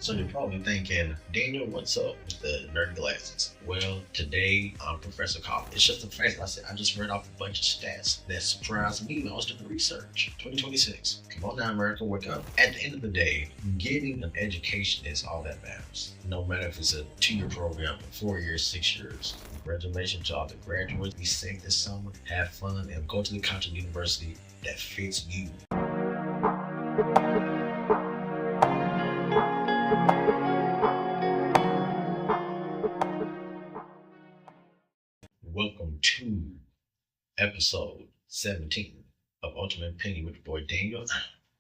So you're probably thinking, Daniel, what's up with the nerdy glasses? Well, today I'm Professor Collins. It's just a fact. I just read off a bunch of stats that surprised me when I was doing research. 2026. Come on now, America, wake up. At the end of the day, getting an education is all that matters. No matter if it's a 2-year program, 4 years, 6 years. Congratulations to all the graduates. Be safe this summer, have fun, and go to the college or university that fits you. Welcome to episode 17 of Ultimate Opinion with your boy Daniel,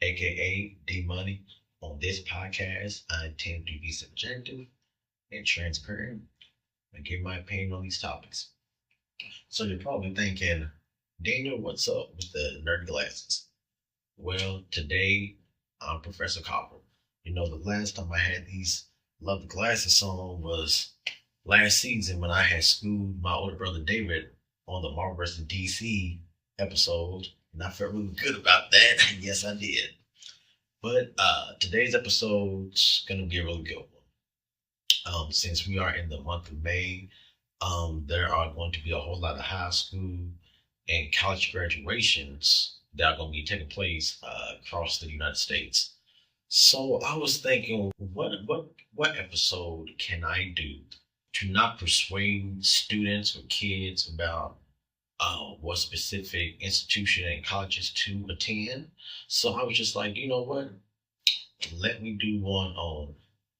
aka D Money. On this podcast, I intend to be subjective and transparent and give my opinion on these topics. So you're probably thinking, Daniel, what's up with the nerdy glasses? Well, today I'm Professor Copper. The last time I had these lovely glasses on was last season when I had schooled my older brother David on the Marvel vs. DC episode, and I felt really good about that. Yes, I did. But today's episode's gonna be a really good one. Since we are in the month of May, there are going to be a whole lot of high school and college graduations that are going to be taking place across the United States. So I was thinking, what episode can I do to not persuade students or kids about what specific institution and colleges to attend? So I was just like, you know what? Let me do one on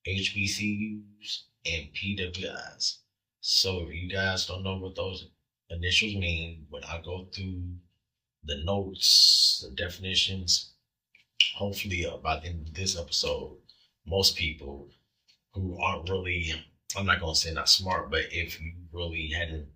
HBCUs and PWIs. So if you guys don't know what those initials mean, when I go through the notes, the definitions, hopefully by the end of this episode, most people who aren't really, I'm not going to say not smart, but if you really hadn't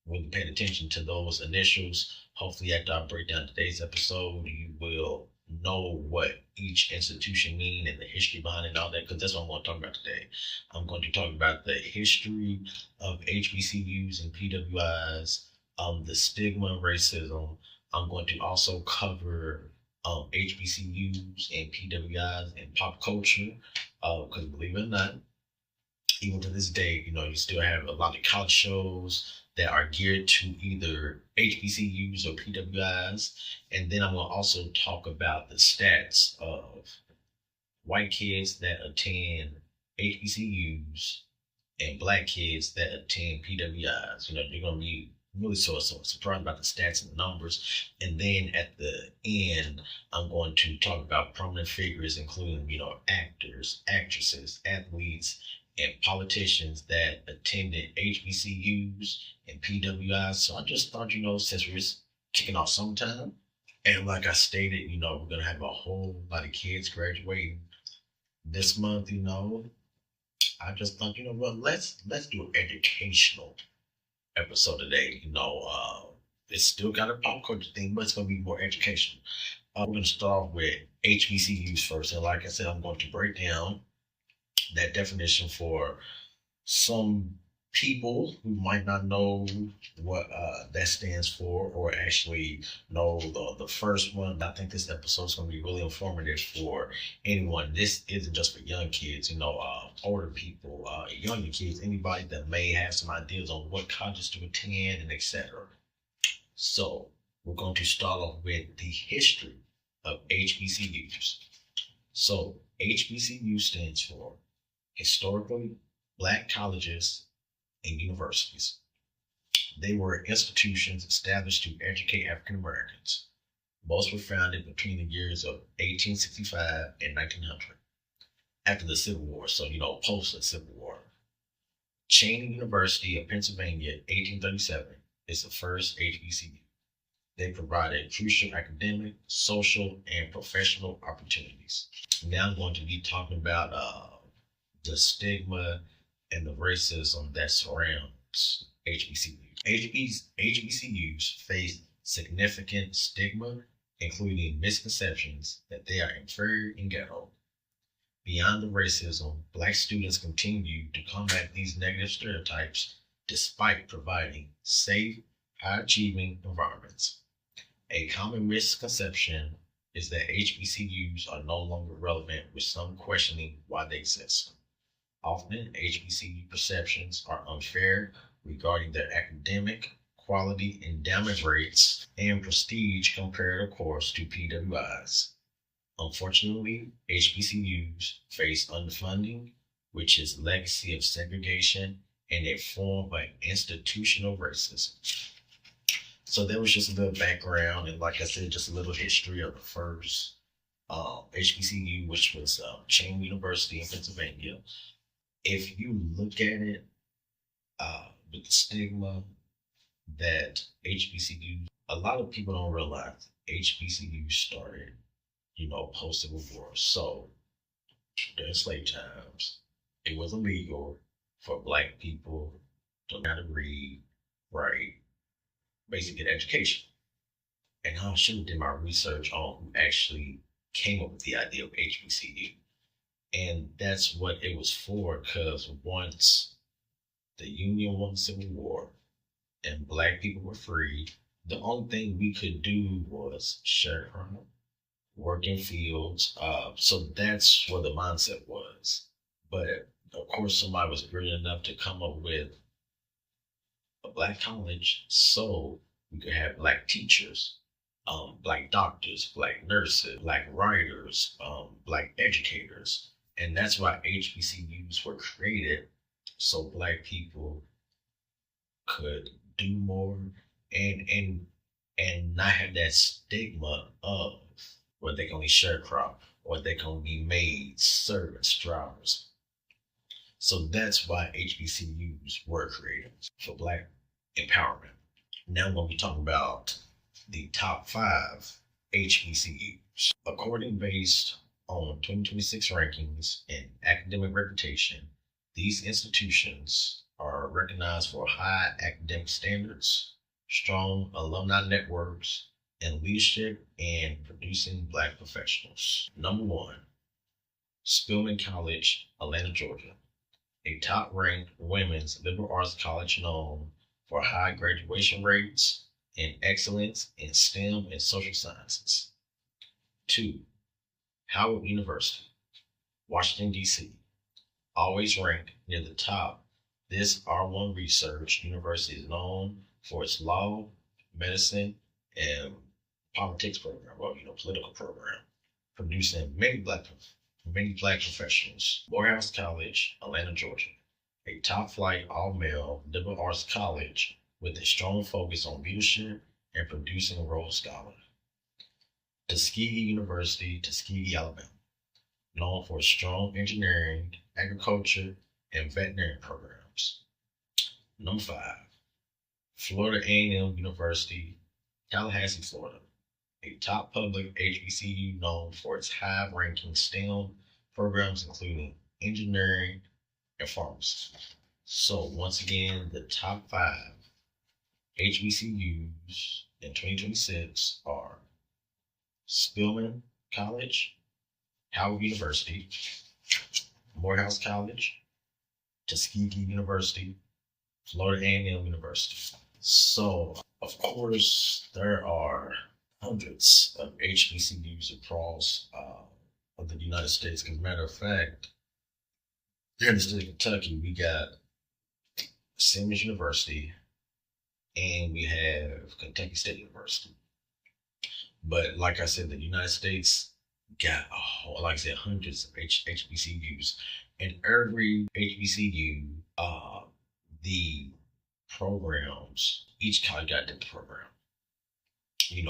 really paid attention to those initials, hopefully after I break down today's episode, you will know what each institution mean and the history behind it and all that, because that's what I'm going to talk about today. I'm going to talk about the history of HBCUs and PWIs, the stigma and racism. I'm going to also cover HBCUs and PWIs and pop culture, because believe it or not, even to this day, you still have a lot of college shows that are geared to either HBCUs or PWIs. And then I'm going to also talk about the stats of white kids that attend HBCUs and black kids that attend PWIs. You're going to be really so surprised about the stats and the numbers. And then at the end, I'm going to talk about prominent figures, including, actors, actresses, athletes, and politicians that attended HBCUs and PWIs. So I just thought, since we're kicking off sometime, and like I stated, we're going to have a whole lot of kids graduating this month, I just thought, let's do an educational episode today. It's still got a pop culture thing, but it's going to be more educational. We're going to start off with HBCUs first. And like I said, I'm going to break down that definition for some people who might not know what that stands for, or actually know the first one. I think this episode is going to be really informative for anyone. This isn't just for young kids, older people, younger kids, anybody that may have some ideas on what colleges to attend and etc. So we're going to start off with the history of HBCUs. So HBCU stands for Historically Black Colleges and Universities. They were institutions established to educate African Americans. Most were founded between the years of 1865 and 1900, after the Civil War, so post the Civil War. Cheyney University of Pennsylvania, 1837, is the first HBCU. They provided crucial academic, social, and professional opportunities. Now I'm going to be talking about the stigma and the racism that surrounds HBCUs. HBCUs face significant stigma, including misconceptions that they are inferior and ghetto. Beyond the racism, Black students continue to combat these negative stereotypes despite providing safe, high-achieving environments. A common misconception is that HBCUs are no longer relevant, with some questioning why they exist. Often, HBCU perceptions are unfair regarding their academic quality, endowment rates, and prestige compared, of course, to PWIs. Unfortunately, HBCUs face underfunding, which is legacy of segregation and a form of institutional racism. So there was just a little background, and like I said, just a little history of the first HBCU, which was Chain University in Pennsylvania. If you look at it with the stigma that HBCUs, a lot of people don't realize HBCUs started, post Civil War. So during slave times, it was illegal for Black people to learn how to read, write, basically get education. And I should have did my research on who actually came up with the idea of HBCU. And that's what it was for, because once the Union won the Civil War and Black people were free, the only thing we could do was sharecropper, work in fields. So that's what the mindset was. But of course, somebody was brilliant enough to come up with a Black college so we could have Black teachers, Black doctors, Black nurses, Black writers, Black educators. And that's why HBCUs were created, so Black people could do more and not have that stigma of where they can only sharecrop or they can only be maids, servants, drivers. So that's why HBCUs were created, for Black empowerment. Now I'm going to be talking about the top 5 HBCUs. According based on 2026 rankings and academic reputation, these institutions are recognized for high academic standards, strong alumni networks, and leadership and producing Black professionals. Number 1, Spelman College, Atlanta, Georgia, a top-ranked women's liberal arts college known for high graduation rates and excellence in STEM and social sciences. 2, Howard University, Washington, D.C., always ranked near the top. This R1 research university is known for its law, medicine, and politics program, political program, producing many black professionals. Morehouse College, Atlanta, Georgia, a top-flight all-male liberal arts college with a strong focus on leadership and producing a Rhodes Scholar. Tuskegee University, Tuskegee, Alabama, known for strong engineering, agriculture, and veterinary programs. Number 5, Florida A&M University, Tallahassee, Florida, a top public HBCU known for its high-ranking STEM programs including engineering and pharmacy. So once again, the top 5 HBCUs in 2026 are Spelman College, Howard University, Morehouse College, Tuskegee University, Florida A&M University. So, of course, there are hundreds of HBCUs across the United States. As a matter of fact, here in the state of Kentucky, we got Simmons University and we have Kentucky State University. But like I said, the United States got, hundreds of HBCUs. And every HBCU, the programs, each college got a different program.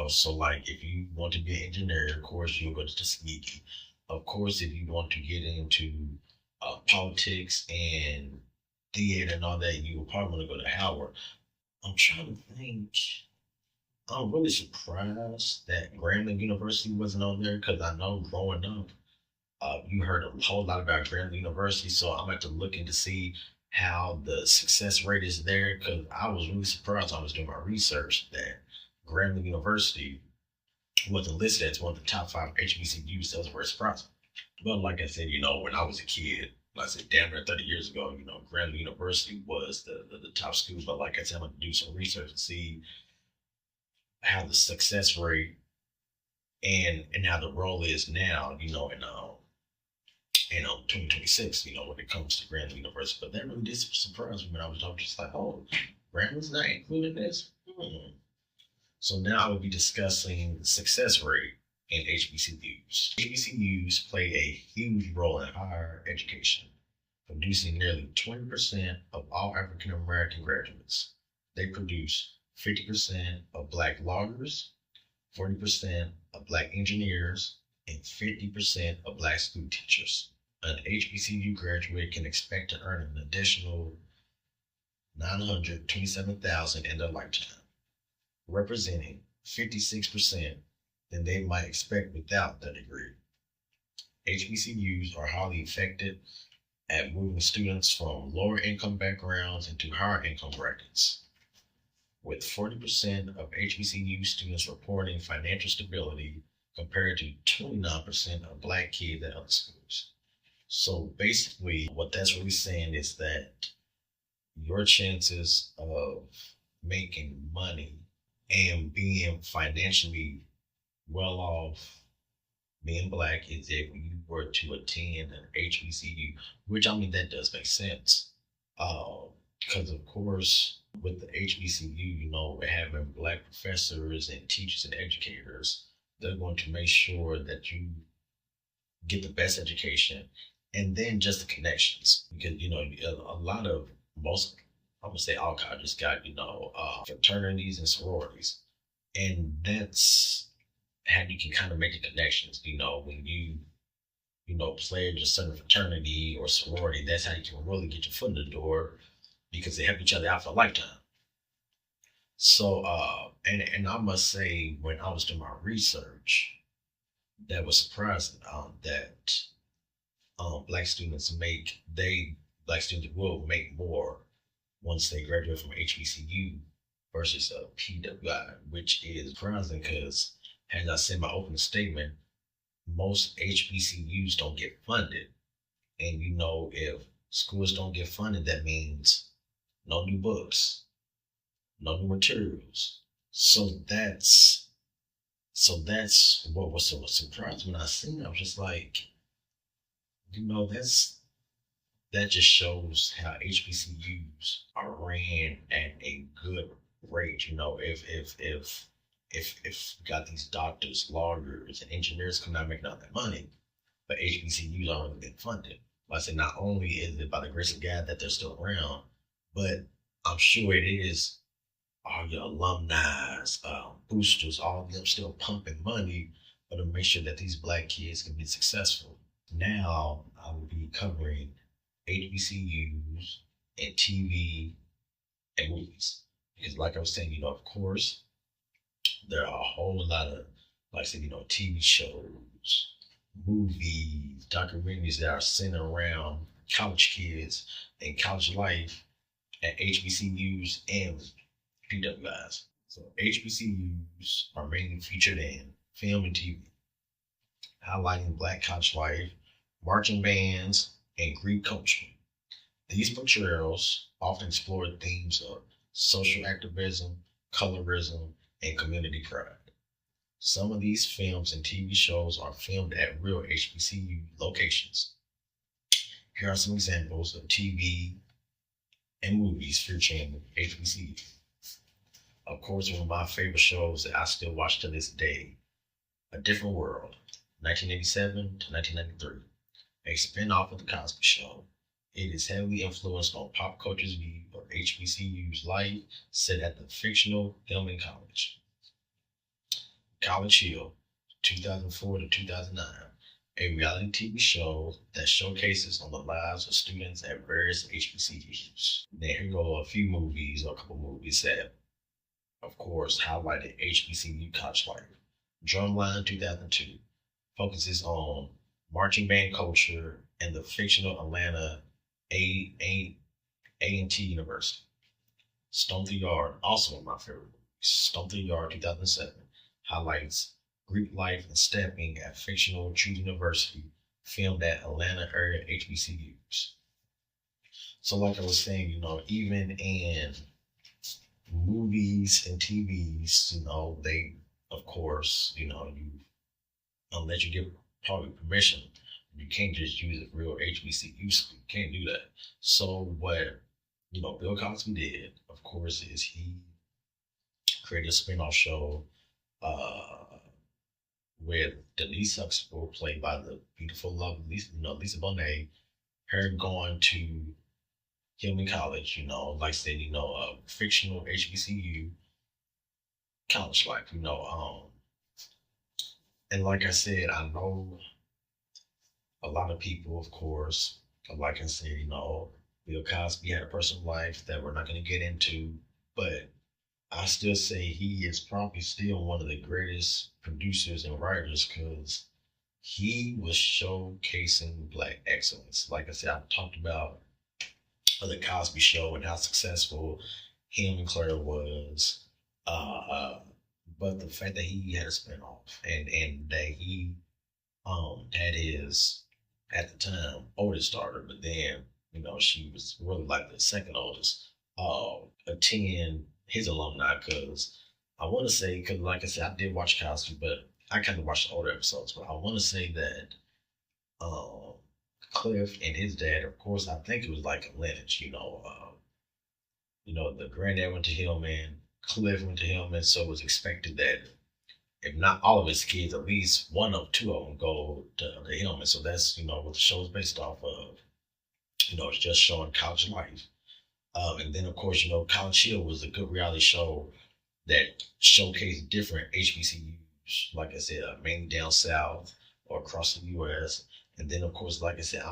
So like if you want to be an engineer, of course, you'll go to Tuskegee. Of course, if you want to get into politics and theater and all that, you will probably want to go to Howard. I'm trying to think. I'm really surprised that Grambling University wasn't on there because I know growing up, you heard a whole lot about Grambling University. So I'm going to look into see how the success rate is there because I was really surprised when I was doing my research that Grambling University wasn't listed as one of the top 5 HBCUs. That was very surprising. But like I said, when I was a kid, like I said, damn near 30 years ago, Grambling University was the top school. But like I said, I'm going to do some research and see how the success rate and how the role is now, and 2026, when it comes to Grambling University. But that really did surprise me when I was just like, oh, Grambling's not included in this? So now I will be discussing the success rate in HBCUs. HBCUs play a huge role in higher education, producing nearly 20% of all African American graduates. They produce 50% of Black lawyers, 40% of Black engineers, and 50% of Black school teachers. An HBCU graduate can expect to earn an additional $927,000 in their lifetime, representing 56% than they might expect without the degree. HBCUs are highly effective at moving students from lower income backgrounds into higher income brackets, with 40% of HBCU students reporting financial stability compared to 29% of Black kids at other schools. So basically, what that's really saying is that your chances of making money and being financially well off being Black is if you were to attend an HBCU, which I mean, that does make sense. Because of course, with the HBCU, having Black professors and teachers and educators, they're going to make sure that you get the best education, and then just the connections. Because, a lot of most, I'm gonna say all colleges got, fraternities and sororities. And that's how you can kind of make the connections, when you, pledge a certain fraternity or sorority, that's how you can really get your foot in the door because they help each other out for a lifetime. So, and I must say, when I was doing my research, that was surprising that Black students will make more once they graduate from HBCU versus a PWI, which is surprising because, as I said in my opening statement, most HBCUs don't get funded. And if schools don't get funded, that means no new books, no new materials. So that's what was so surprised when I seen it. I was just like, that just shows how HBCUs are ran at a good rate. If you got these doctors, lawyers, and engineers coming out making all that money, but HBCUs aren't really getting funded. But I say not only is it by the grace of God that they're still around, but I'm sure it is all your alumni, boosters, all of them still pumping money to make sure that these Black kids can be successful. Now I will be covering HBCUs and TV and movies. Because like I was saying, of course, there are a whole lot of, like I said, TV shows, movies, documentaries that are centered around college kids and college life at HBCUs and PWIs. So HBCUs are mainly featured in film and TV, highlighting Black college life, marching bands, and Greek culture. These portrayals often explore themes of social activism, colorism, and community pride. Some of these films and TV shows are filmed at real HBCU locations. Here are some examples of TV and movies featuring HBCU. Of course, one of my favorite shows that I still watch to this day, A Different World, 1987 to 1993, a spin-off of The Cosby Show. It is heavily influenced on pop culture's view of HBCU's life set at the fictional Hillman College. College Hill, 2004 to 2009, a reality TV show that showcases on the lives of students at various HBCUs. Now here go a few movies, or a couple movies that, of course, highlighted HBCU college life. Drumline, 2002, focuses on marching band culture and the fictional Atlanta A&T University. Stomp the Yard, also one of my favorite movies. Stomp the Yard, 2007, highlights Greek life and stepping at fictional True University, filmed at Atlanta area HBCUs. So like I was saying, even in movies and TVs, they, of course, unless you get probably permission, You can't just use a real HBCU school. You can't do that. So what Bill Cosby did, of course, is he created a spin-off show uh, with Denise Huxtable, played by the beautiful, lovely Lisa Bonet, her going to Hillman College, like I said, a fictional HBCU college life, and like I said, I know a lot of people, of course, like I said, Bill Cosby had a personal life that we're not going to get into, but I still say he is probably still one of the greatest producers and writers because he was showcasing Black excellence. Like I said, I've talked about the Cosby Show and how successful him and Claire was. Uh, but the fact that he had a spinoff and that he had his at the time oldest daughter, but then she was really like the second oldest attend his alumni because I want to say because like I said I did watch Cosby, but I kind of watched the older episodes, but I want to say that um, Cliff and his dad, of course, I think it was like a lineage, the granddad went to Hillman, Cliff went to Hillman, so it was expected that if not all of his kids, at least one of two of them go to Hillman. So that's what the show is based off of. It's just showing college life. And then of course, College Hill was a good reality show that showcased different HBCUs, like I said, mainly down south or across the U.S. And then of course, like I said,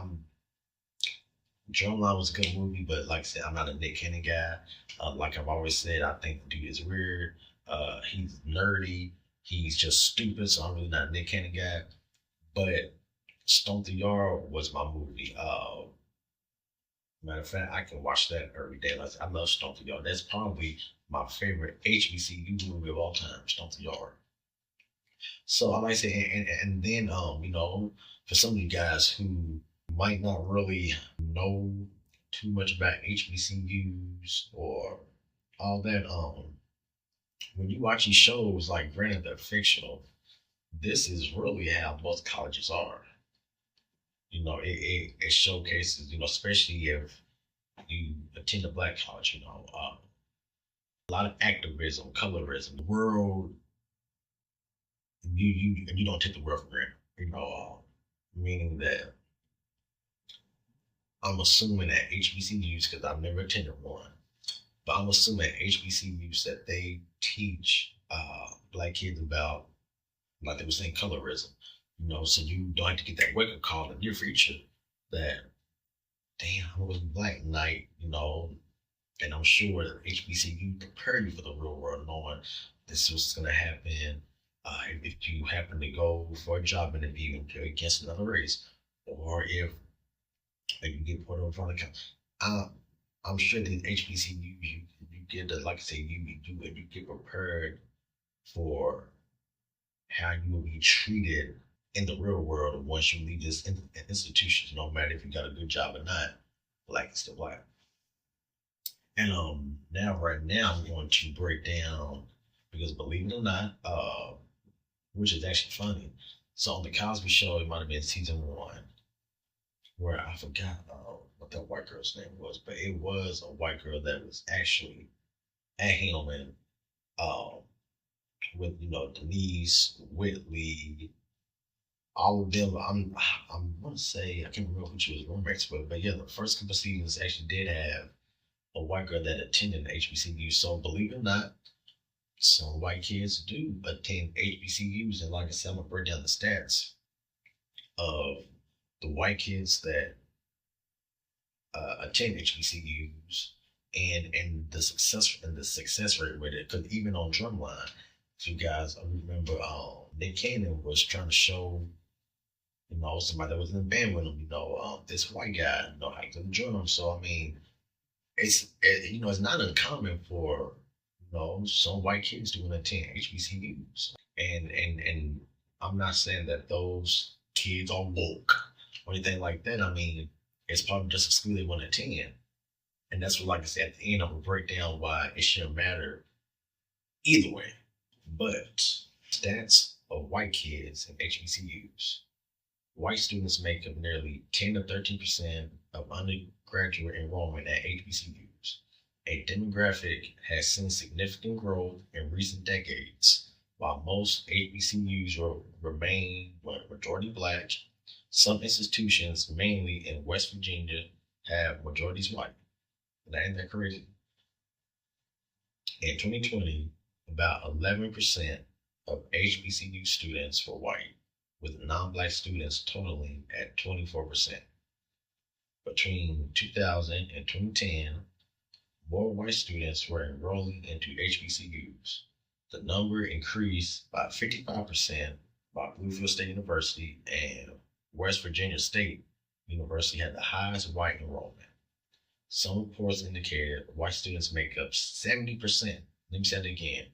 Drumline was a good movie, but like I said, I'm not a Nick Cannon guy. Like I've always said, I think the dude is weird. He's nerdy. He's just stupid, so I'm really not a Nick Cannon guy. But Stomp the Yard was my movie. Matter of fact, I can watch that every day. Like, I love Stomp the Yard. That's probably my favorite HBCU movie of all time, Stomp the Yard. So I like to say, and then for some of you guys who might not really know too much about HBCUs or all that, when you watch these shows, like granted they're fictional, this is really how most colleges are. It showcases, especially if you attend a Black college, a lot of activism, colorism. The world, you don't take the world for granted, meaning that I'm assuming that HBCUs, because I've never attended one, but I'm assuming at HBCUs that they teach Black kids about, like they were saying, colorism. So you don't have to get that wake up call in your future that, damn, I was Black tonight, and I'm sure that HBCU prepare you for the real world, knowing this was going to happen if you happen to go for a job interview against another race, or if you get put in front of I'm sure these HBCU you get the, like I say, you get prepared for how you will be treated in the real world once you leave this institution, no matter if you got a good job or not. Black is still Black. And right now I'm going to break down, because believe it or not, which is actually funny. So on the Cosby Show, it might have been season 1, where I forgot what that white girl's name was, but it was a white girl that was actually at Hillman, with Denise, Whitley, all of them. I'm gonna say I can't remember who she was roommates with, but yeah, the first couple of seasons actually did have a white girl that attended HBCU. So believe it or not, some white kids do attend HBCUs, and like I said, I'm gonna break down the stats of the white kids that attend HBCUs and the success rate with it. Because even on Drumline, if you guys remember, Nick Cannon was trying to show somebody that was in the band with him, this white guy, how to play the drums. So I mean, it's not uncommon for some white kids to attend HBCUs, and I'm not saying that those kids are woke or anything like that. I mean, it's probably just a school they want to attend. And that's what, like I said, at the end, I'm going to break down why it shouldn't matter either way. But stats of white kids in HBCUs. white students make up nearly 10 to 13% of undergraduate enrollment at HBCUs. A demographic has seen significant growth in recent decades. While most HBCUs will remain majority black, some institutions, mainly in West Virginia, have majorities white. Ain't that crazy? In 2020, about 11% of HBCU students were white, with non-black students totaling at 24%. Between 2000 and 2010, more white students were enrolling into HBCUs. The number increased by 55% by Bluefield State University, and West Virginia State University had the highest white enrollment. Some reports indicated white students make up 70%. Let me say it again.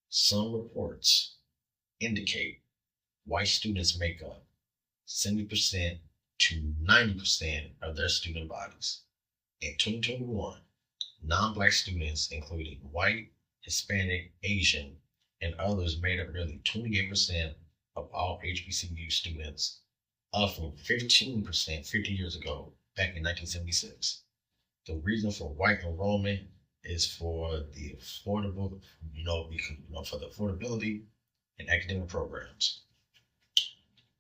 Some reports indicate white students make up 70% to 90% of their student bodies. In 2021, non-black students, including white, Hispanic, Asian, and others, made up nearly 28% of all HBCU students, up from 15% 50 years ago, back in 1976. The reason for white enrollment is for the affordable, for the affordability and academic programs.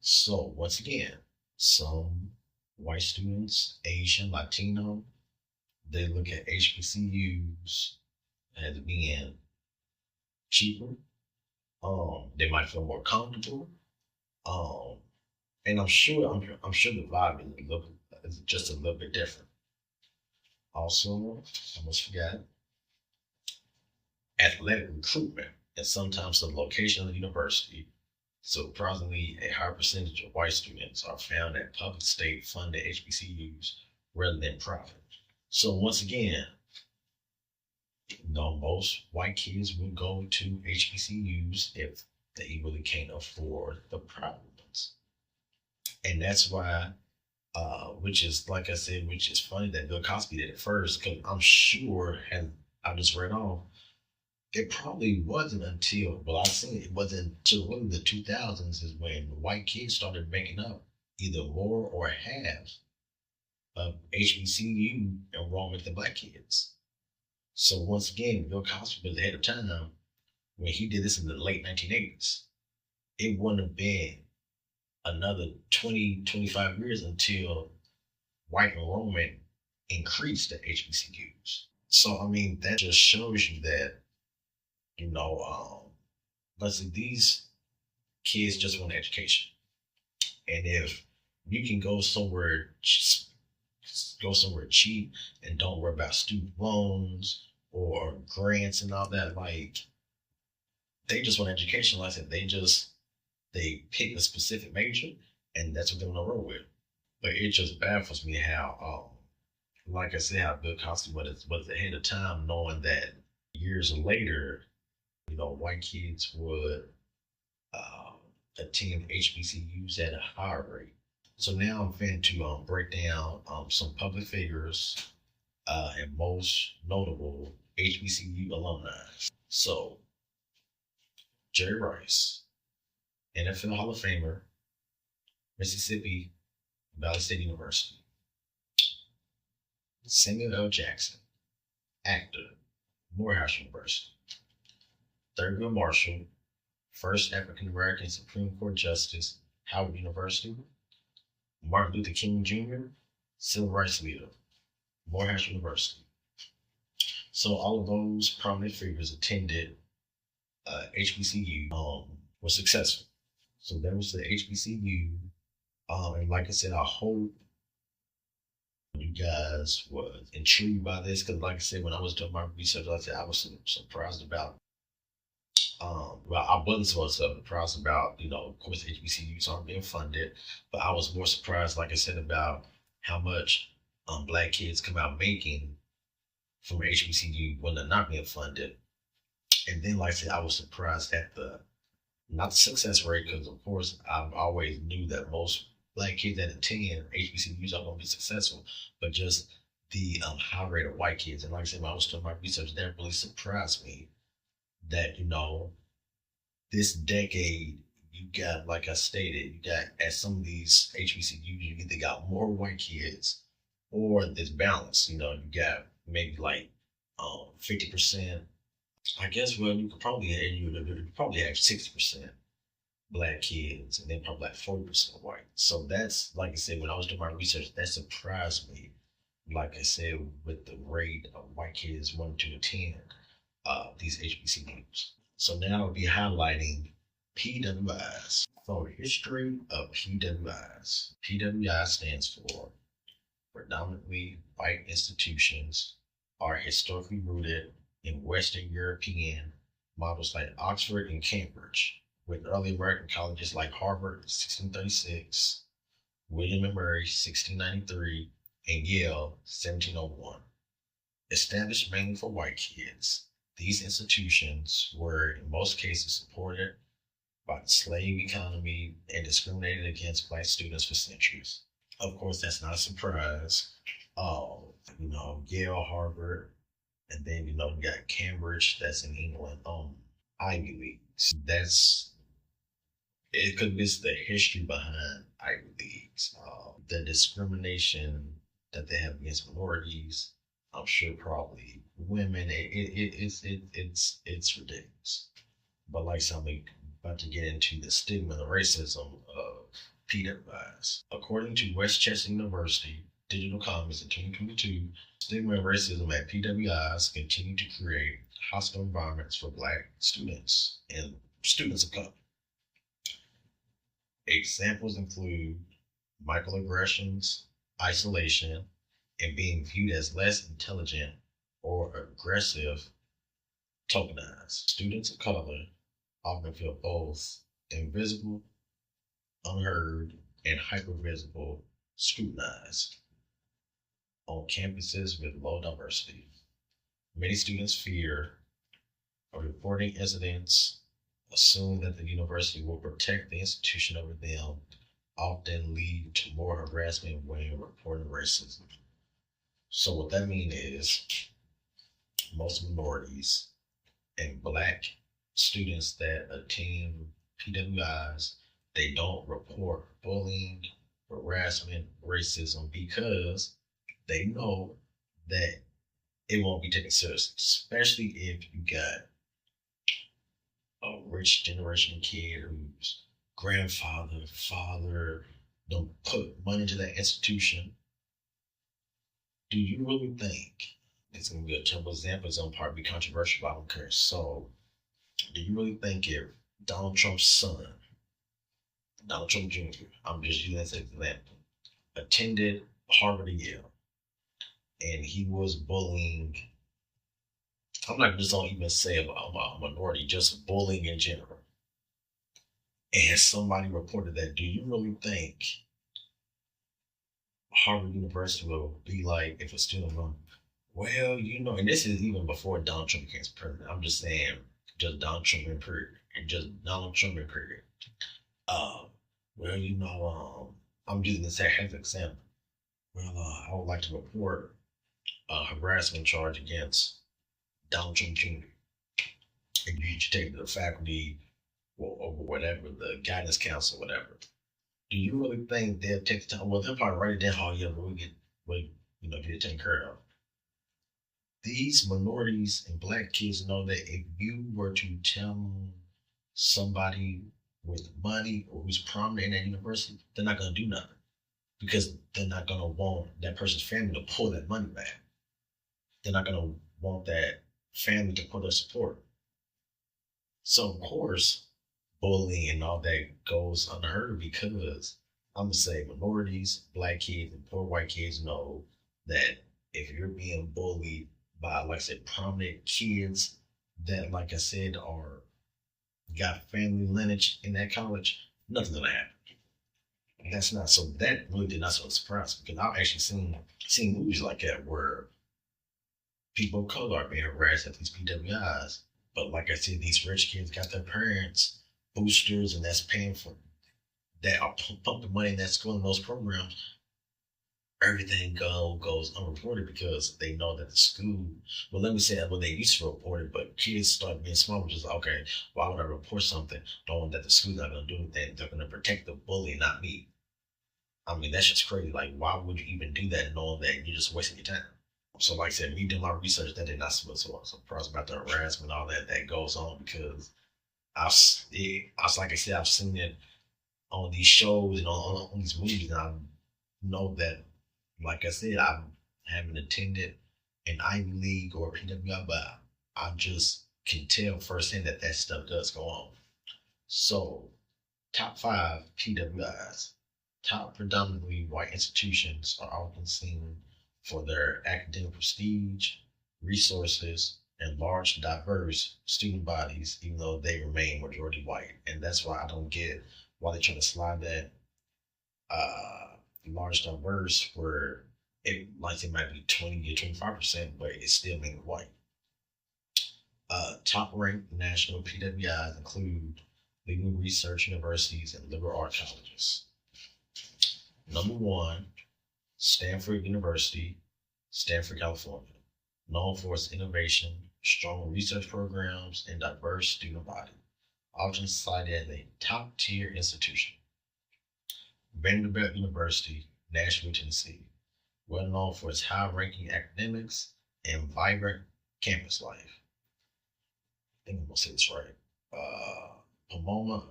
So once again, some white students, Asian, Latino, they look at HBCUs as being cheaper. They might feel more comfortable. And I'm sure the vibe is just a little bit different. Also, I almost forgot, athletic recruitment and sometimes the location of the university. Surprisingly, a high percentage of white students are found at public state funded HBCUs rather than private. So once again, most white kids will go to HBCUs if they really can't afford the private ones. And that's why which is, like I said, which is funny that Bill Cosby did it first, because I'm sure, and I just read off, it probably wasn't until, well, I think it wasn't until really the 2000s is when white kids started making up either more or half of HBCU enrollment than black kids. So once again, Bill Cosby was ahead of time when he did this in the late 1980s. It wouldn't have been another 20, 25 years until white enrollment increased at HBCUs. So, I mean, that just shows you that, let's see, these kids just want education. And if you can go somewhere cheap and don't worry about student loans or grants and all that, like, they just want education. Like I said, they pick a specific major and that's what they want to roll with. But it just baffles me how, like I said, how Bill Cosby was ahead of time, knowing that years later, white kids would attend HBCUs at a higher rate. So now I'm finna to break down some public figures and most notable HBCU alumni. So, Jerry Rice, NFL Hall of Famer, Mississippi Valley State University. Samuel L. Jackson, actor, Morehouse University. Thurgood Marshall, first African American Supreme Court Justice, Howard University. Martin Luther King Jr., civil rights leader, Morehouse University. So all of those prominent figures attended HBCU, were successful. So that was the HBCU. And like I said, I hope you guys were intrigued by this, because like I said, when I was doing my research, I was surprised about, I wasn't so surprised about, of course, HBCUs aren't being funded, but I was more surprised, like I said, about how much black kids come out making from HBCU when they're not being funded. And then, like I said, I was surprised at not the success rate, because of course, I always knew that most black kids that attend HBCUs are going to be successful, but just the high rate of white kids. And like I said, when I was doing my research, that really surprised me that, this decade, you got, like I stated, you got at some of these HBCUs, you either got more white kids or this balance. You got maybe like 50%. I guess well, you probably have 60% black kids, and then probably like 40% white. So that's like I said, when I was doing my research, that surprised me. Like I said, with the rate of white kids wanting to attend these HBCUs. So now I'll be highlighting PWIs. So history of PWIs. PWI stands for predominantly white institutions, are historically rooted in Western European models like Oxford and Cambridge, with early American colleges like Harvard 1636, William and Mary 1693, and Yale 1701. Established mainly for white kids, these institutions were in most cases supported by the slave economy and discriminated against black students for centuries. Of course, that's not a surprise. Yale, Harvard, and then we got Cambridge, that's in England. Ivy Leagues. That's it. Could be the history behind Ivy Leagues, the discrimination that they have against minorities. I'm sure probably women. It's ridiculous. But like something about to get into the stigma and the racism of PWIs. According to Westchester University Digital Comments in 2022, stigma and racism at PWIs continue to create hostile environments for black students and students of color. Examples include microaggressions, isolation, and being viewed as less intelligent or aggressive, tokenized. Students of color often feel both invisible, unheard, and hypervisible, scrutinized on campuses with low diversity. Many students fear of reporting incidents, assume that the university will protect the institution over them, often lead to more harassment when reporting racism. So what that means is most minorities and black students that attend PWIs, they don't report bullying, harassment, racism because they know that it won't be taken seriously, especially if you got a rich generation kid whose grandfather, father don't put money into that institution. Do you really think it's going to be a terrible example? It's going to probably be controversial, but I don't care. So, do you really think if Donald Trump's son, Donald Trump Jr., I'm just using this as an example, attended Harvard or Yale, and he was bullying, I'm not just don't even say about a minority, just bullying in general, and somebody reported that, do you really think Harvard University will be like if a student wrong? Well, and this is even before Donald Trump became president. I'm just saying, just Donald Trump in period, and just Donald Trump in period. I'm using this as an example. Well, I would like to report a harassment charge against Donald Trump Jr. And you should take it to the faculty or whatever, the guidance council, whatever. Do you really think they'll take the time? Well, they'll probably write it down. Oh, yeah, get taken care of. These minorities and black kids know that if you were to tell somebody with money or who's prominent in that university, they're not going to do nothing because they're not going to want that person's family to pull that money back. They're not going to want that family to put their support. So, of course, bullying and all that goes unheard because I'm going to say minorities, black kids, and poor white kids know that if you're being bullied by, like I said, prominent kids that, like I said, got family lineage in that college, nothing's gonna happen. That's not so. That really did not so surprise me because I've actually seen movies like that where people of color are being harassed at these PWIs. But like I said, these rich kids got their parents boosters, and that's paying for that are pumping money in that school in those programs. everything goes unreported because they know that the school, well, let me say that, well, they used to report it, but kids start being smart, which is okay, why would I report something knowing that the school's not going to do anything? They're going to protect the bully, not me. I mean, that's just crazy. Like, why would you even do that knowing that you're just wasting your time? So, like I said, me doing my research, that did not surprise about the harassment, all that goes on because like I said, I've seen it on these shows and on these movies, and I know that, like I said, I haven't attended an Ivy League or PWI, but I just can tell firsthand that that stuff does go on. So, top five PWIs. Top predominantly white institutions are often seen for their academic prestige, resources, and large, diverse student bodies, even though they remain majority white. And that's why I don't get why they try to slide that large, diverse, where it might be 20 or 25%, but it's still mainly white. Top ranked national PWIs include legal research universities and liberal arts colleges. Number one, Stanford University, Stanford, California, known for its innovation, strong research programs, and diverse student body, often cited as a top-tier institution. Vanderbilt University, Nashville, Tennessee, well known for its high-ranking academics and vibrant campus life. I think I'm gonna say this right. Pomona,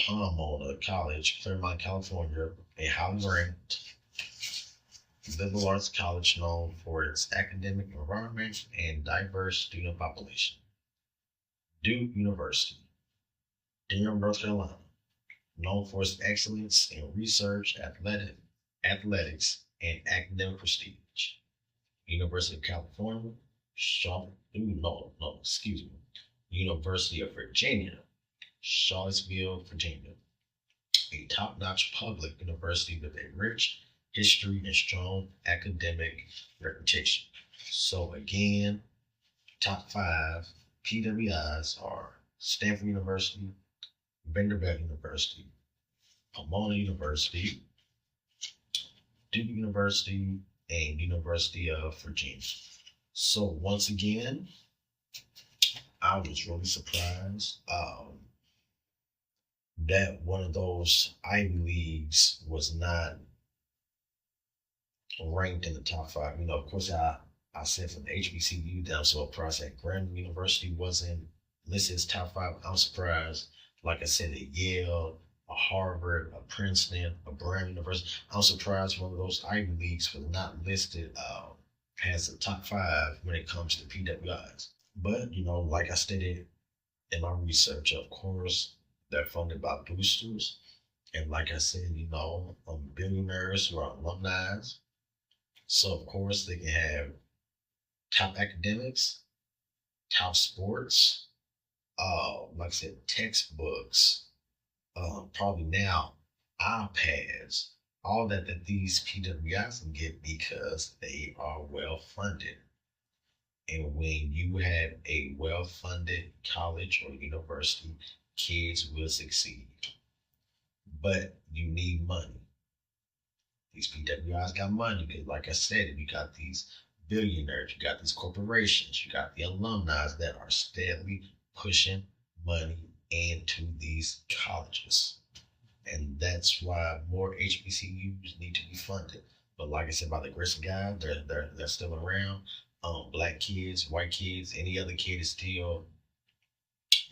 Pomona College, Claremont, California, a highly ranked liberal arts college known for its academic environment and diverse student population. Duke University, Durham, North Carolina, known for its excellence in research, athletics, and academic prestige. University of California, University of Virginia, Charlottesville, Virginia, a top-notch public university with a rich history and strong academic reputation. So again, top five PWIs are Stanford University, Vanderbilt University, Pomona University, Duke University, and University of Virginia. So once again, I was really surprised that one of those Ivy Leagues was not ranked in the top five. You know, of course, I said from the HBCU down, so of course at Graham University wasn't listed as top five. I'm surprised. Like I said, at Yale, a Harvard, a Princeton, a Brown University. I'm surprised one of those Ivy Leagues was not listed as the top five when it comes to PWIs. But you know, like I stated in my research, of course, they're funded by boosters. And like I said, you know, billionaires who are alumni. So of course they can have top academics, top sports, like I said, textbooks, probably now iPads, all that these PWIs can get because they are well funded. And when you have a well funded college or university, kids will succeed. But you need money. These PWIs got money because, like I said, you got these billionaires, you got these corporations, you got the alumni that are steadily pushing money into these colleges. And that's why more HBCUs need to be funded. But like I said, by the grace of God, they're still around. Black kids, white kids, any other kid is still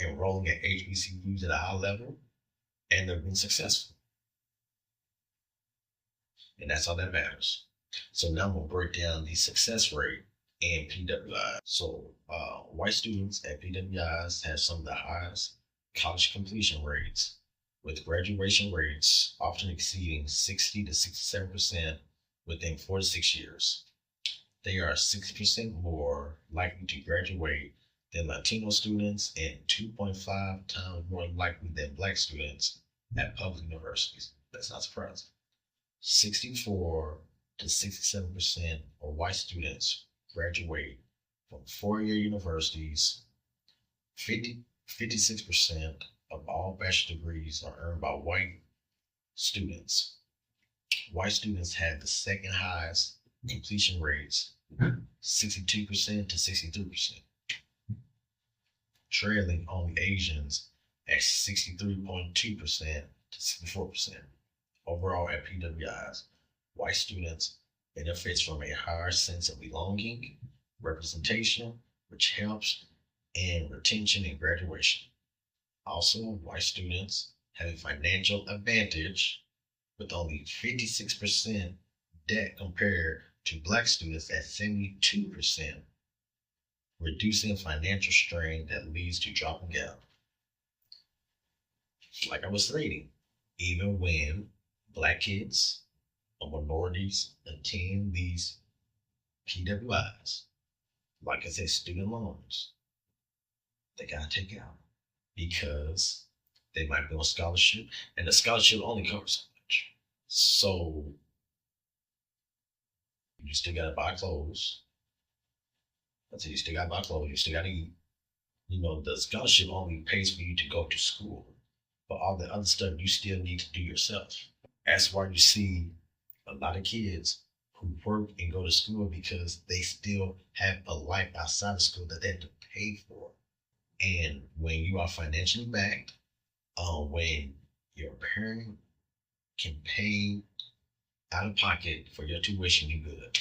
enrolling at HBCUs at a high level, and they're being successful. And that's all that matters. So now I'm gonna break down the success rate in PWI. So white students at PWIs have some of the highest college completion rates, with graduation rates often exceeding 60 to 67% within 4 to 6 years. They are 6% more likely to graduate than Latino students and 2.5 times more likely than Black students at public universities. That's not surprising. 64 to 67% of white students graduate from four-year universities. 56% of all bachelor degrees are earned by white students. White students had the second highest completion rates, 62% to 63%, trailing only Asians at 63.2% to 64%. Overall, at PWIs, white students benefits from a higher sense of belonging, representation, which helps in retention and graduation. Also, white students have a financial advantage with only 56% debt compared to black students at 72%, reducing financial strain that leads to dropping out. Like I was stating, even when black kids or minorities attend these PWIs, like I said, student loans, they gotta take out because they might be on scholarship, and the scholarship only covers so much. So you still gotta buy clothes. I said you still gotta buy clothes. You still gotta eat. The scholarship only pays for you to go to school, but all the other stuff you still need to do yourself. That's why you see a lot of kids who work and go to school because they still have a life outside of school that they have to pay for. And when you are financially backed, when your parent can pay out of pocket for your tuition, you good.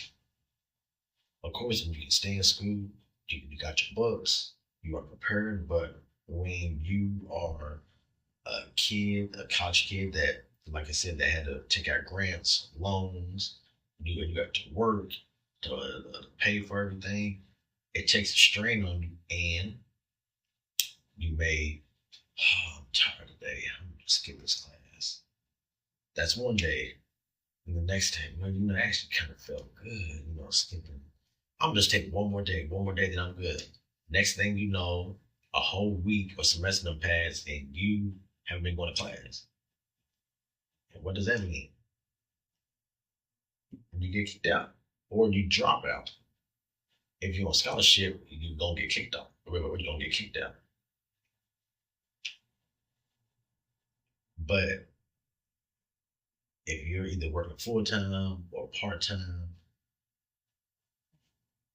Of course, if you can stay in school, you got your books, you are prepared. But when you are a college kid that, like I said, that had to take out grants, loans, you got to work to pay for everything, it takes a strain on you, and you may, I'm tired today, I'm gonna skip this class. That's one day. And the next day, actually kind of felt good, skipping. I'm just taking one more day, then I'm good. Next thing you know, a whole week or semester done passed and you haven't been going to class. And what does that mean? You get kicked out or you drop out. If you're on scholarship, you're going to get kicked out. Or you're going to get kicked out. But if you're either working full time or part time,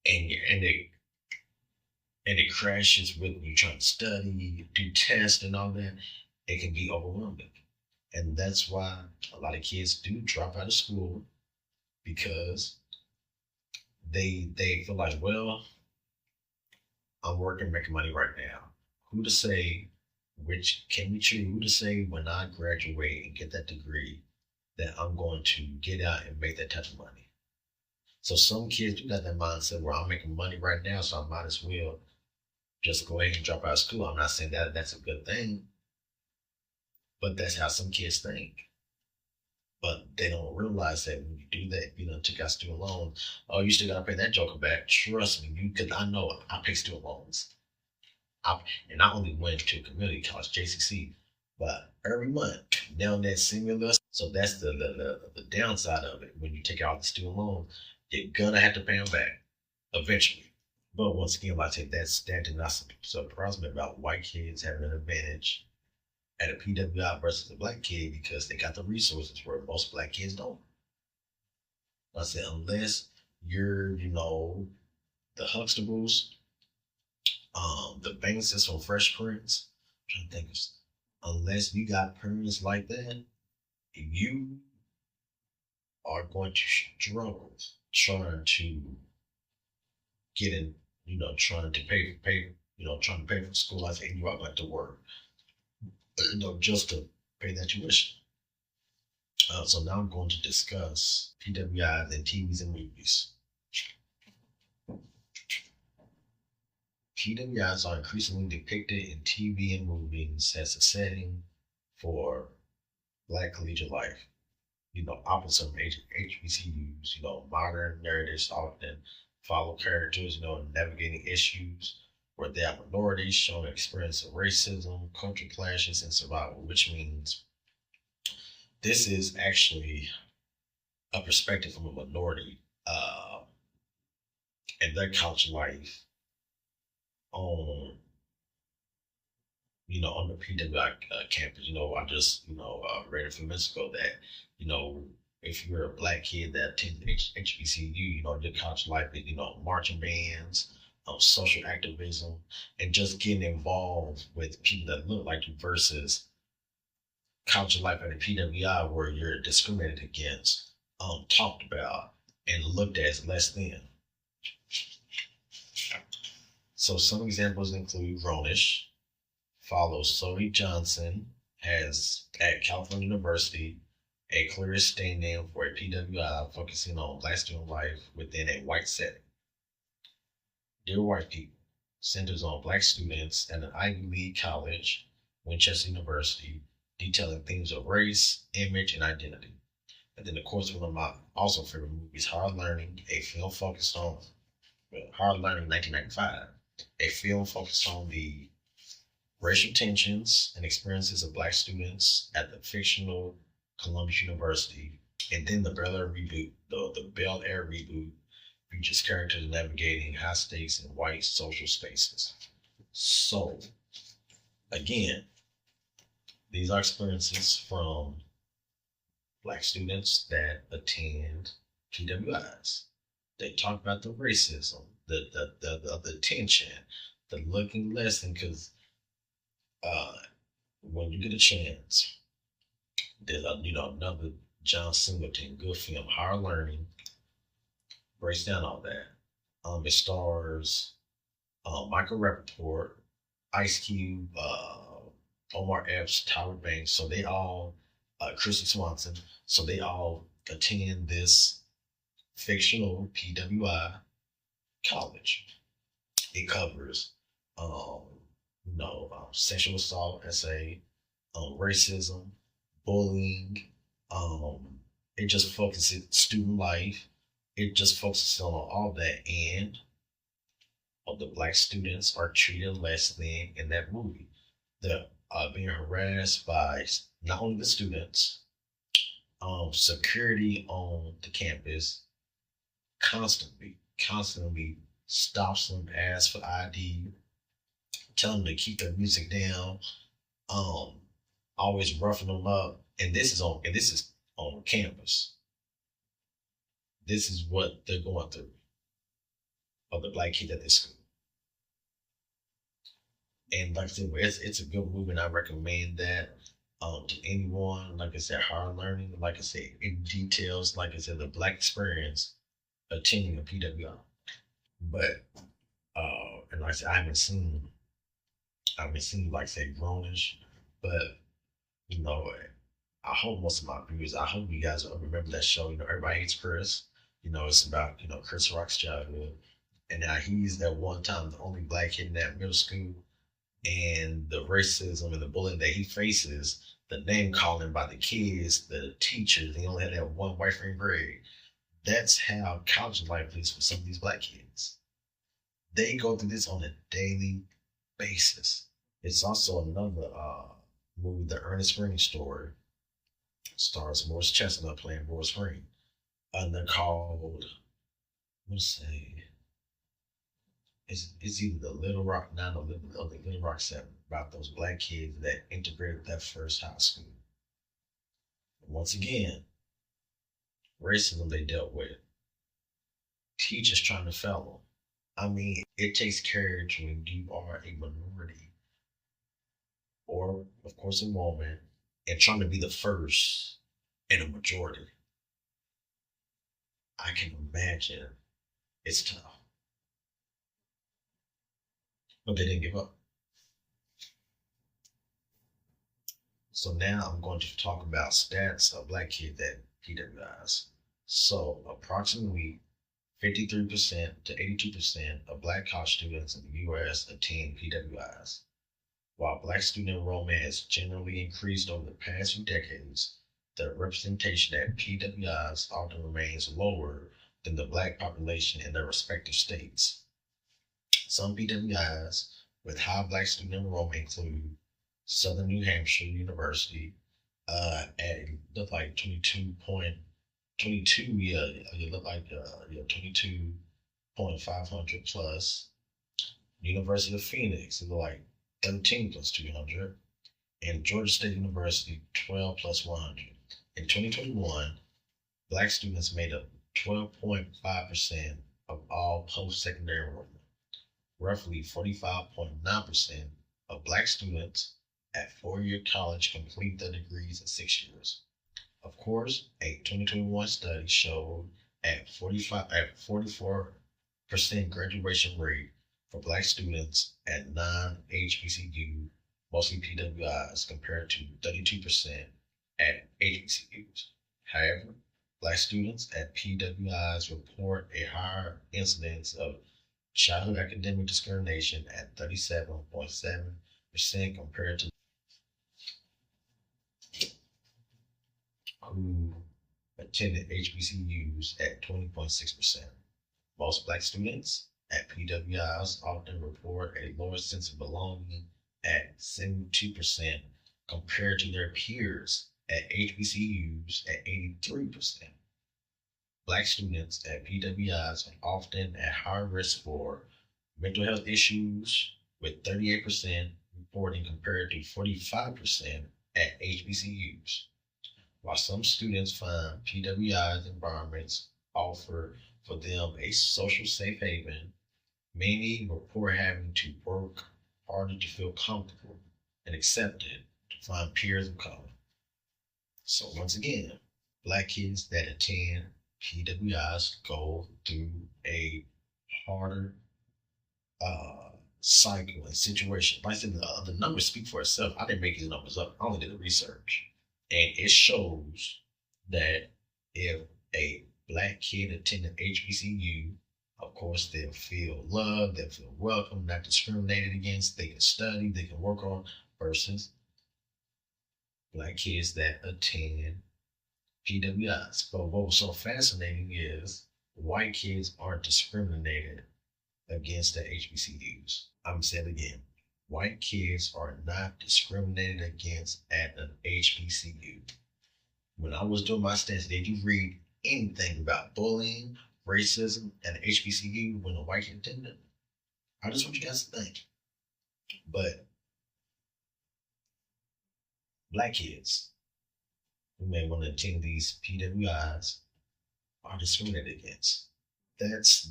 and it crashes with you trying to study, do tests, and all that, it can be overwhelming. And that's why a lot of kids do drop out of school because they feel like, well, I'm working, making money right now. Who to say, which can be true, who to say when I graduate and get that degree that I'm going to get out and make that type of money? So some kids do got that mindset where I'm making money right now, so I might as well just go ahead and drop out of school. I'm not saying that that's a good thing, but that's how some kids think. But they don't realize that when you do that, take out student loans. Oh, you still gotta pay that joker back. Trust me, because I know I pay student loans. And I only went to community college, JCC, but every month down that similar. So that's the downside of it. When you take out the student loan, you're gonna have to pay them back eventually. But once again, like I said, that did not surprise me about white kids having an advantage at a PWI versus a black kid because they got the resources where most black kids don't. I said, unless you're, the Huxtables, the Bankses from Fresh Prince, I'm trying to think of, unless you got parents like that, you are going to struggle trying to get in, trying to pay, trying to pay for school life, and you are going to work, just to pay that tuition. So now I'm going to discuss PWIs and TVs and movies. PWIs are increasingly depicted in TV and movies as a setting for Black collegiate life. Opposite of HBCUs, modern narratives often follow characters, navigating issues where they are minorities showing experience of racism, cultural clashes, and survival, which means this is actually a perspective from a minority and their college life on on the PWI campus. I just read a few minutes ago that if you're a black kid that attends HBCU, your college life is, marching bands, social activism, and just getting involved with people that look like you versus college life at a PWI where you're discriminated against, talked about, and looked at as less than. So some examples include Ronish, follows Zoe Johnson, has at California University a clear stand name for a PWI focusing on black student life within a white setting. Dear White People centers on black students at an Ivy League college, Winchester University, detailing themes of race, image, and identity. And then, of course, one of my also favorite movies, Hard Learning, a film focused on Hard Learning 1995, a film focused on the racial tensions and experiences of black students at the fictional Columbia University, and then the Bel Air reboot. The Bel Air reboot features characters navigating high stakes and white social spaces. So, again, these are experiences from black students that attend PWIs. They talk about the racism, the tension, the looking lesson, because when you get a chance, there's another John Singleton good film, Hard Learning, breaks down all that. It stars Michael Rappaport, Ice Cube, Omar Epps, Tyler Banks. So they all, Kristen Swanson. So they all attend this fictional PWI college. It covers, sexual assault, racism, bullying. It just focuses student life. It just focuses on all that, and the black students are treated less than in that movie. They're being harassed by not only the students, security on the campus constantly stops them, asks for ID, tell them to keep their music down, always roughing them up. And this is on campus. This is what they're going through, of the black kids at this school. And like I said, it's a good movie, and I recommend that to anyone. Like I said, Hard Learning. Like I said, it details, like I said, the black experience attending a PWI. But and like I said, I haven't seen like I said Grownish, but I hope most of my viewers, I hope you guys will remember that show. Everybody Hates Chris. It's about Chris Rock's childhood, and now he's that one time the only black kid in that middle school, and the racism and the bullying that he faces, the name calling by the kids, the teachers. He only had that one white friend grade. That's how college life is for some of these black kids. They go through this on a daily basis. It's also another movie, The Ernest Green Story, stars Morris Chestnut playing Morris Green. And they're called, let's say, it's either the Little Rock 9 or the Little Rock 7, about those black kids that integrated that first high school. And once again, racism they dealt with, teachers trying to fellow. I mean, it takes courage when you are a minority, or of course a woman, and trying to be the first in a majority. I can imagine it's tough. But they didn't give up. So now I'm going to talk about stats of black kids at PWIs. So approximately 53% to 82% of black college students in the U.S. attend PWIs. While black student enrollment has generally increased over the past few decades, the representation at PWIs often remains lower than the black population in their respective states. Some PWIs with high black student enrollment include Southern New Hampshire University at look like 22, you look like 22.500 plus. University of Phoenix, it look like 13 plus 200, and Georgia State University 12 plus 100. In 2021, Black students made up 12.5% of all post-secondary enrollment. Roughly 45.9% of Black students at four-year college complete their degrees in 6 years. Of course, a 2021 study showed at 44% graduation rate for Black students at non-HBCU, mostly PWIs, compared to 32% at HBCUs. However, Black students at PWIs report a higher incidence of childhood academic discrimination at 37.7% compared to who attended HBCUs at 20.6%. Most Black students at PWIs often report a lower sense of belonging at 72% compared to their peers at HBCUs at 83%. Black students at PWIs are often at higher risk for mental health issues, with 38% reporting compared to 45% at HBCUs. While some students find PWIs environments offer for them a social safe haven, many report having to work harder to feel comfortable and accepted to find peers of color. So once again, Black kids that attend PWIs go through a harder cycle and situation. Like I said, the numbers speak for itself. I didn't make these numbers up. I only did the research. And it shows that if a Black kid attended HBCU, of course, they'll feel loved, they'll feel welcome, not discriminated against, they can study, they can work on, versus Black kids that attend PWIs. But what was so fascinating is white kids aren't discriminated against at HBCUs. I'm saying it again. White kids are not discriminated against at an HBCU. When I was doing my stats, did you read anything about bullying, racism at an HBCU when a white kid attended? I just want you guys to think. But Black kids who may want to attend these PWIs are discriminated against. That's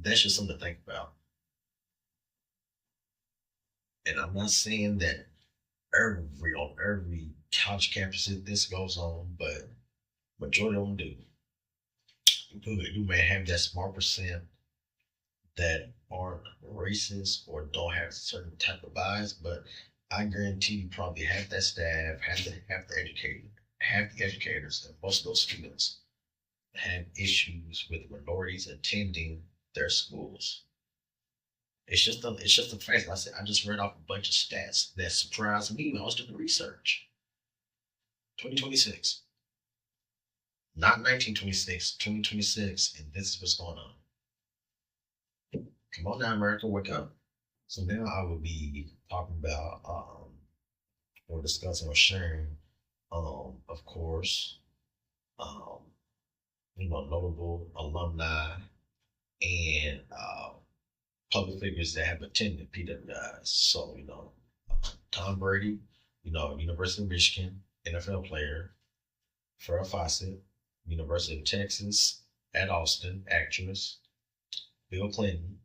just something to think about. And I'm not saying that on every college campus this goes on, but majority of them do. You may have that small percent that aren't racist or don't have certain type of bias, but I guarantee you probably half that staff, half the educators, and most of those students have issues with minorities attending their schools. It's just a fact. Like I said, I just read off a bunch of stats that surprised me when I was doing the research. 2026. Not 1926, 2026, and this is what's going on. Come on now, America, wake up. So now I will be talking about or discussing or sharing of course, notable alumni and public figures that have attended PWIs. So, Tom Brady, University of Michigan, NFL player, Farrah Fawcett, University of Texas at Austin, actress, Bill Clinton,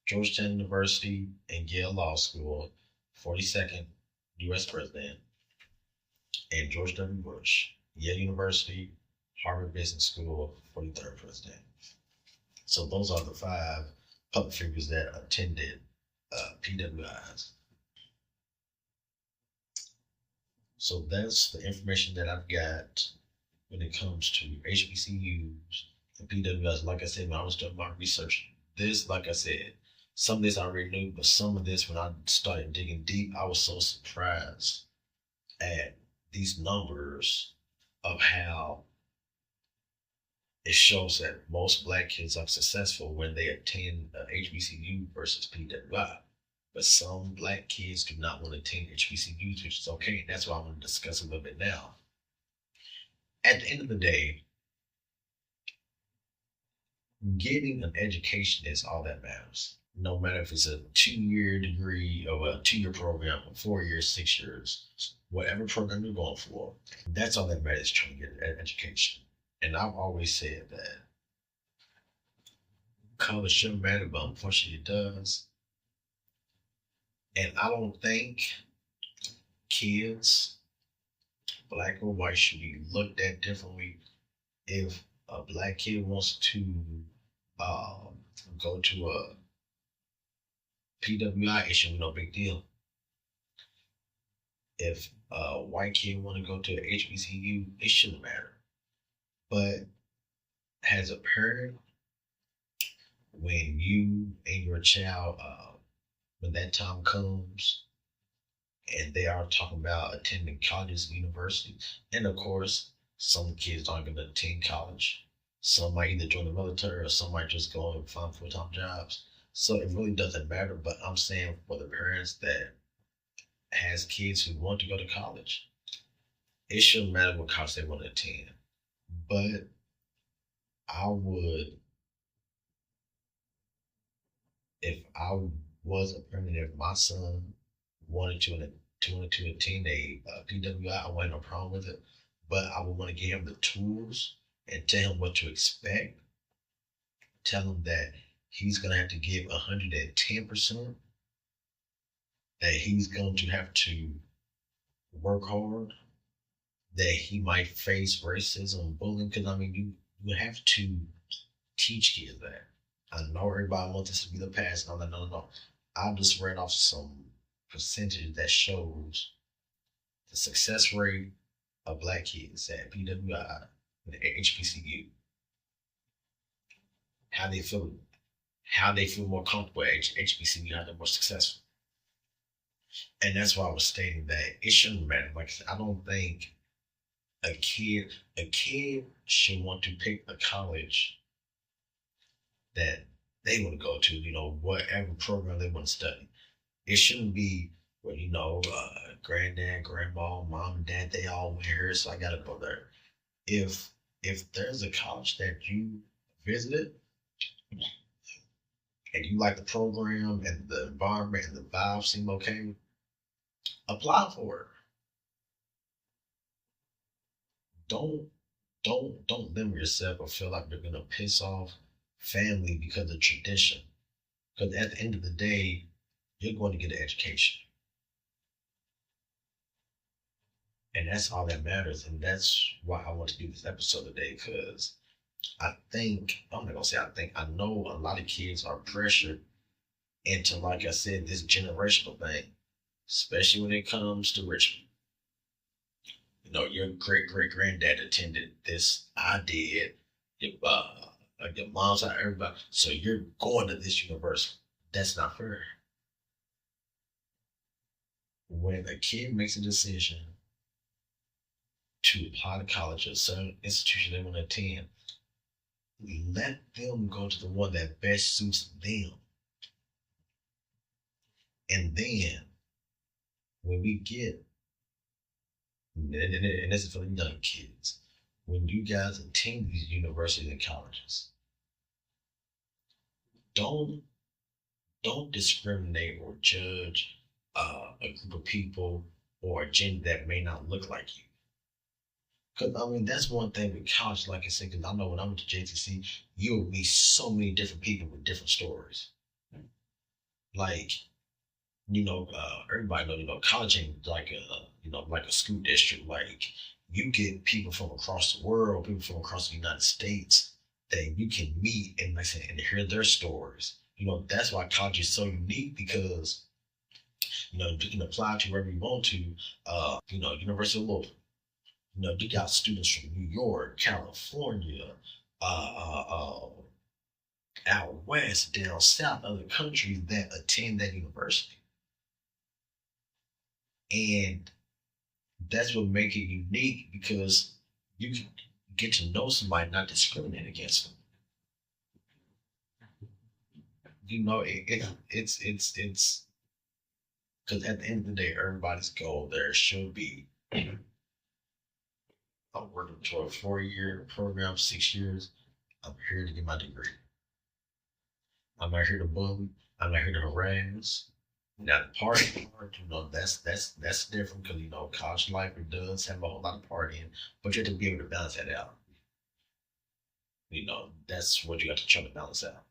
Georgetown University and Yale Law School, 42nd U.S. President, and George W. Bush, Yale University, Harvard Business School, 43rd President. So those are the 5 public figures that attended PWIs. So that's the information that I've got when it comes to HBCUs and PWIs. Like I said, when I was doing my research, like I said, some of this I already knew, but some of this, when I started digging deep, I was so surprised at these numbers of how it shows that most Black kids are successful when they attend HBCU versus PWI. But some Black kids do not want to attend HBCUs, which is okay. And that's why I'm going to discuss a little bit now. At the end of the day, getting an education is all that matters. No matter if it's a 2-year degree or a 2-year program, or 4 years, 6 years, whatever program you're going for, that's all that matters, trying to get an education. And I've always said that color shouldn't matter, but unfortunately it does. And I don't think kids, black or white, should be looked at differently. If a black kid wants to um, go to a PWI, it should be no big deal. If a white kid want to go to a HBCU, it shouldn't matter. But as a parent, when you and your child, when that time comes, and they are talking about attending colleges and universities, and of course, some kids aren't going to attend college. Some might either join the military or some might just go and find full-time jobs. So it really doesn't matter. But I'm saying for the parents that has kids who want to go to college, it shouldn't matter what college they want to attend. But I would, if I was a parent, if my son wanted to attend a PWI, I wouldn't have no problem with it. But I would want to give him the tools and tell him what to expect. Tell him that he's gonna have to give 110%. That he's going to have to work hard. That he might face racism, bullying. Because I mean, you have to teach kids that. I know everybody wants this to be the past. No, no, no, no. I just read off some percentage that shows the success rate of black kids at PWI and HBCU, how they feel, how they feel more comfortable at HBCU, how they're more successful. And that's why I was stating that it shouldn't matter. Like I said, I don't think a kid should want to pick a college that they want to go to, whatever program they want to study. It shouldn't be, well, granddad, grandma, mom, and dad, they all went here, so I gotta go there. If there's a college that you visited and you like the program and the environment and the vibe seem okay, apply for it. Don't limit yourself or feel like you're gonna piss off family because of tradition. Because at the end of the day, you're going to get an education. And that's all that matters. And that's why I want to do this episode today. Because I'm not going to say I think, I know a lot of kids are pressured into, like I said, this generational thing, especially when it comes to Richmond. Your great great granddad attended this. I did. Your mom's side, everybody. So you're going to this university. That's not fair. When a kid makes a decision to apply to college or certain institution they want to attend, let them go to the one that best suits them. And then when we get, and this is for the young kids, when you guys attend these universities and colleges, don't discriminate or judge a group of people or a gender that may not look like you. Because I mean, that's one thing with college, like I said. Because I know when I went to JTC, you will meet so many different people with different stories. Like, everybody know, college ain't like like a school district. Like, you get people from across the world, people from across the United States that you can meet and, like I said, and hear their stories. That's why college is so unique, because you can apply to wherever you want to. University of Louisville. You got students from New York, California, out west, down south, other countries that attend that university. And that's what makes it unique, because you can get to know somebody, not discriminate against them. It's because at the end of the day, everybody's goal there should be, I'm working to a 4-year program, 6 years. I'm here to get my degree. I'm not here to bully. I'm not here to harass. Now the party part, that's different, because college life, it does have a whole lot of partying, but you have to be able to balance that out. That's what you got to try to balance out.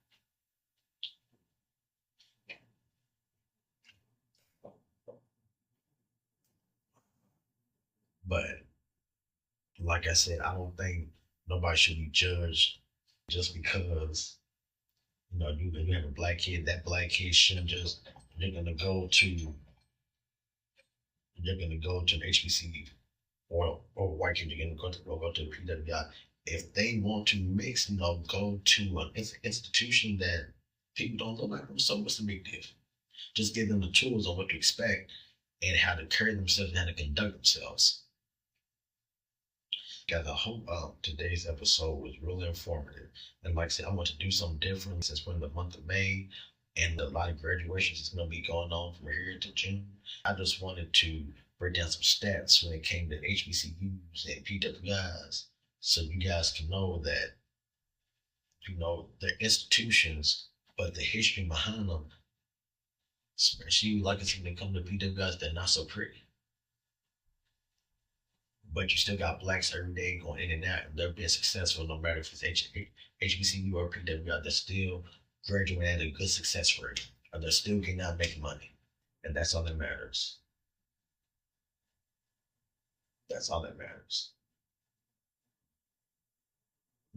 But like I said, I don't think nobody should be judged just because you have a black kid. That black kid shouldn't just you're gonna go to you're gonna go to an HBCU or white kid. You're gonna go to the PWI. If they want to mix, go to an institution that people don't look like them. So what's the big deal? Just give them the tools on what to expect and how to carry themselves and how to conduct themselves. Guys, I hope today's episode was really informative. And like I said, I want to do something different since we're in the month of May and a lot of graduations is going to be going on from here to June. I just wanted to break down some stats when it came to HBCUs and PWIs so you guys can know that, they're institutions, but the history behind them, especially like I said, when it comes to PWIs, they're not so pretty. But you still got blacks every day going in and out, and they're being successful no matter if it's HBCU or PWI. They're still graduating at a good success rate, or they're still getting out making money, and that's all that matters. That's all that matters.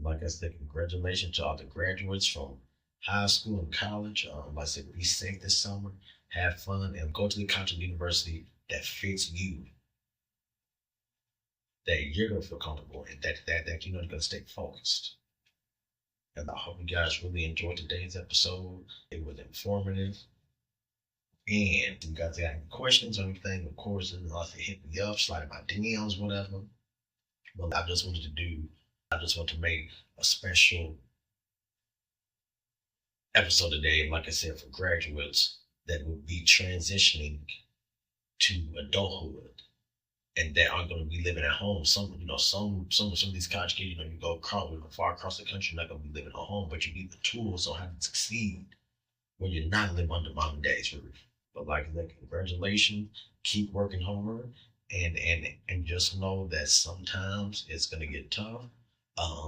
Like I said, congratulations to all the graduates from high school and college. Like I said, be safe this summer, have fun, and go to the college and university that fits you, that you're gonna feel comfortable and that you're gonna stay focused. And I hope you guys really enjoyed today's episode. It was informative. And if you guys got any questions or anything, of course, hit me up, slide my DMs, whatever. But I just want to make a special episode today, like I said, for graduates that will be transitioning to adulthood and that aren't going to be living at home. Some of these college kids, you go far across the country, you're not going to be living at home, but you need the tools on how to succeed when you're not living under mom and dad's roof. But like I said, congratulations, keep working hard, and just know that sometimes it's going to get tough.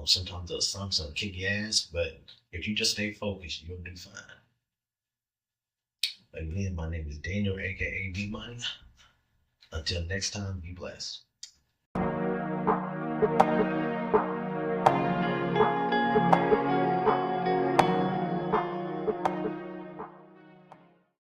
Sometimes the sun's going to kick your ass, but if you just stay focused, you'll do fine. Again, my name is Daniel, aka D Money. Until next time, be blessed.